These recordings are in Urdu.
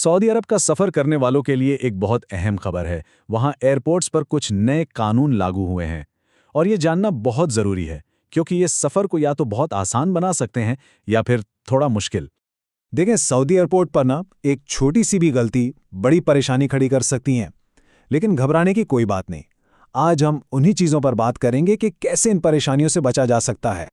سعودی عرب کا سفر کرنے والوں کے لیے ایک بہت اہم خبر ہے۔ وہاں ایئرپورٹس پر کچھ نئے قانون لاگو ہوئے ہیں اور یہ جاننا بہت ضروری ہے کیونکہ یہ سفر کو یا تو بہت آسان بنا سکتے ہیں یا پھر تھوڑا مشکل۔ دیکھیں، سعودی ایئرپورٹ پر ایک چھوٹی سی بھی غلطی بڑی پریشانی کھڑی کر سکتی ہیں، لیکن گھبرانے کی کوئی بات نہیں۔ آج ہم انہی چیزوں پر بات کریں گے کہ کیسے ان پریشانیوں سے بچا جا سکتا ہے۔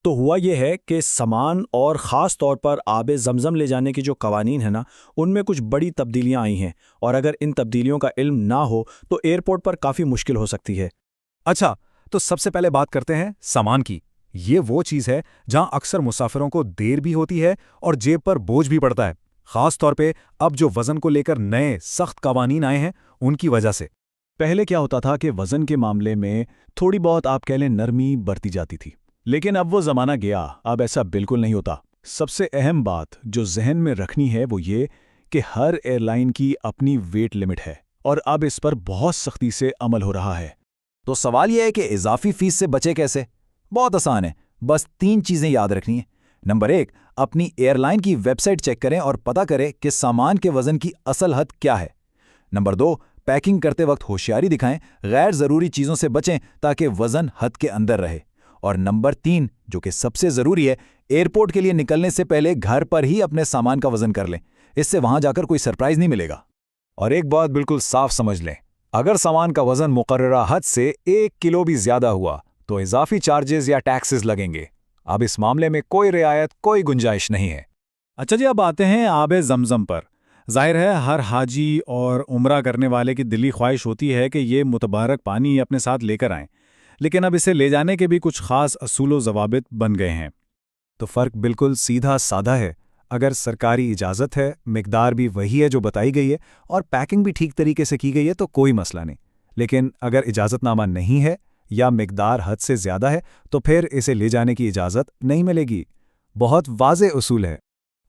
تو ہوا یہ ہے کہ سامان اور خاص طور پر آب زمزم لے جانے کی جو قوانین ہیں ان میں کچھ بڑی تبدیلیاں آئی ہیں، اور اگر ان تبدیلیوں کا علم نہ ہو تو ایئرپورٹ پر کافی مشکل ہو سکتی ہے۔ اچھا، تو سب سے پہلے بات کرتے ہیں سامان کی۔ یہ وہ چیز ہے جہاں اکثر مسافروں کو دیر بھی ہوتی ہے اور جیب پر بوجھ بھی پڑتا ہے، خاص طور پہ اب جو وزن کو لے کر نئے سخت قوانین آئے ہیں ان کی وجہ سے۔ پہلے کیا ہوتا تھا کہ وزن کے معاملے میں تھوڑی بہت آپ کہہ لیں نرمی برتی جاتی تھی، لیکن اب وہ زمانہ گیا، اب ایسا بالکل نہیں ہوتا۔ سب سے اہم بات جو ذہن میں رکھنی ہے وہ یہ کہ ہر ایئر لائن کی اپنی ویٹ لمٹ ہے اور اب اس پر بہت سختی سے عمل ہو رہا ہے۔ تو سوال یہ ہے کہ اضافی فیس سے بچے کیسے؟ بہت آسان ہے، بس 3 چیزیں یاد رکھنی ہیں۔ نمبر 1، اپنی ایئر لائن کی ویب سائٹ چیک کریں اور پتہ کریں کہ سامان کے وزن کی اصل حد کیا ہے۔ نمبر 2، پیکنگ کرتے وقت ہوشیاری دکھائیں، غیر ضروری چیزوں سے بچیں تاکہ وزن حد کے اندر رہے۔ اور نمبر 3، جو کہ سب سے ضروری ہے، ایئرپورٹ کے لیے نکلنے سے پہلے گھر پر ہی اپنے سامان کا وزن کر لیں، اس سے وہاں جا کر کوئی سرپرائز نہیں ملے گا۔ اور ایک بات بالکل صاف سمجھ لیں، اگر سامان کا وزن مقررہ حد سے 1 کلو بھی زیادہ ہوا تو اضافی چارجز یا ٹیکسز لگیں گے۔ اب اس معاملے میں کوئی رعایت، کوئی گنجائش نہیں ہے۔ اچھا جی، اب آتے ہیں آب زمزم پر۔ ظاہر ہے ہر حاجی اور عمرہ کرنے والے کی دلی خواہش ہوتی ہے کہ یہ متبارک پانی اپنے ساتھ لے کر آئیں، لیکن اب اسے لے جانے کے بھی کچھ خاص اصول و ضوابط بن گئے ہیں۔ تو فرق بالکل سیدھا سادہ ہے۔ اگر سرکاری اجازت ہے، مقدار بھی وہی ہے جو بتائی گئی ہے اور پیکنگ بھی ٹھیک طریقے سے کی گئی ہے تو کوئی مسئلہ نہیں، لیکن اگر اجازت نامہ نہیں ہے یا مقدار حد سے زیادہ ہے تو پھر اسے لے جانے کی اجازت نہیں ملے گی۔ بہت واضح اصول ہے۔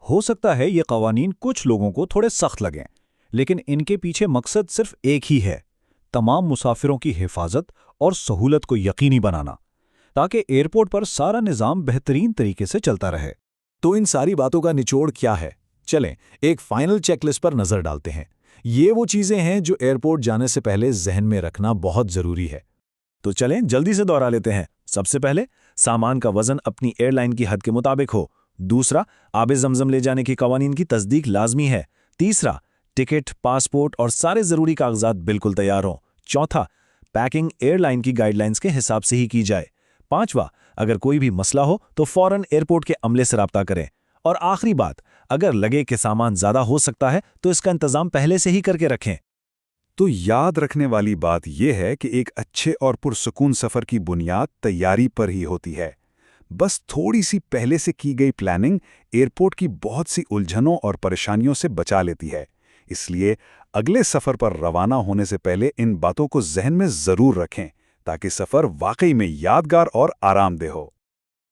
ہو سکتا ہے یہ قوانین کچھ لوگوں کو تھوڑے سخت لگیں، لیکن ان کے پیچھے مقصد صرف ایک ہی ہے: تمام مسافروں کی حفاظت اور سہولت کو یقینی بنانا، تاکہ ایئرپورٹ پر سارا نظام بہترین طریقے سے چلتا رہے۔ تو ان ساری باتوں کا نچوڑ کیا ہے؟ چلیں ایک فائنل چیک لسٹ پر نظر ڈالتے ہیں۔ یہ وہ چیزیں ہیں جو ایئرپورٹ جانے سے پہلے ذہن میں رکھنا بہت ضروری ہے۔ تو چلیں جلدی سے دوہرا لیتے ہیں۔ سب سے پہلے، سامان کا وزن اپنی ایئر لائن کی حد کے مطابق ہو۔ دوسرا، آب زمزم لے جانے کی قوانین کی تصدیق لازمی ہے۔ تیسرا، ٹکٹ، پاسپورٹ اور سارے ضروری کاغذات بالکل تیار ہوں۔ چوتھا، پیکنگ ایئر لائن کی گائیڈ لائنز کے حساب سے ہی کی جائے۔ پانچواں، اگر کوئی بھی مسئلہ ہو تو فوراً ایئرپورٹ کے عملے سے رابطہ کریں۔ اور آخری بات، اگر لگے کہ سامان زیادہ ہو سکتا ہے تو اس کا انتظام پہلے سے ہی کر کے رکھیں۔ تو یاد رکھنے والی بات یہ ہے کہ ایک اچھے اور پرسکون سفر کی بنیاد تیاری پر ہی ہوتی ہے۔ بس تھوڑی سی پہلے سے کی گئی پلاننگ ایئرپورٹ کی بہت سی الجھنوں اور پریشانیوں سے بچا لیتی ہے۔ اس لیے اگلے سفر پر روانہ ہونے سے پہلے ان باتوں کو ذہن میں ضرور رکھیں تاکہ سفر واقعی میں یادگار اور آرام دہ ہو۔